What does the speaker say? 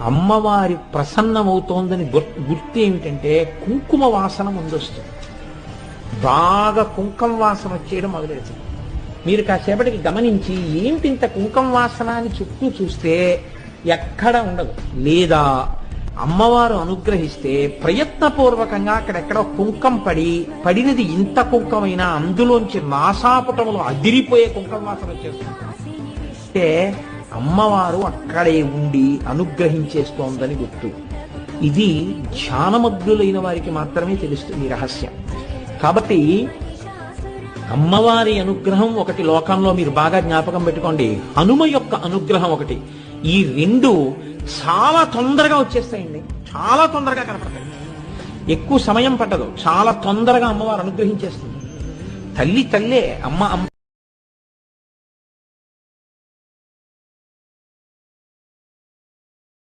అమ్మవారి ప్రసన్నమవుతోందని గుర్తు ఏమిటంటే కుంకుమ వాసన ముందొస్తుంది. బాగా కుంకుమ వాసన వచ్చేయడం మొదలెడుతుంది. మీరు కాసేపటికి గమనించి ఏంటి ఇంత కుంకుమ వాసన అని చుట్టూ చూస్తే ఎక్కడ ఉండదు. లేదా అమ్మవారు అనుగ్రహిస్తే ప్రయత్నపూర్వకంగా అక్కడెక్కడ కుంకం పడినది ఇంత కుంకమైనా అందులోంచి నాసాపుటములు అదిరిపోయే కుంకం వాసన వచ్చేస్తుంది. అంటే అమ్మవారు అక్కడే ఉండి అనుగ్రహించేస్తోందని గుర్తు. ఇది ధ్యానమగ్నులైన వారికి మాత్రమే తెలుస్తుంది ఈ రహస్యం. కాబట్టి అమ్మవారి అనుగ్రహం ఒకటి లోకంలో మీరు బాగా జ్ఞాపకం పెట్టుకోండి. హనుమ యొక్క అనుగ్రహం ఒకటి. ఈ రెండు చాలా తొందరగా వచ్చేస్తాయండి, చాలా తొందరగా కనపడతాయి. ఎక్కువ సమయం పట్టదు, చాలా తొందరగా అమ్మవారు అనుగ్రహించేస్తుంది. తల్లి తల్లే, అమ్మ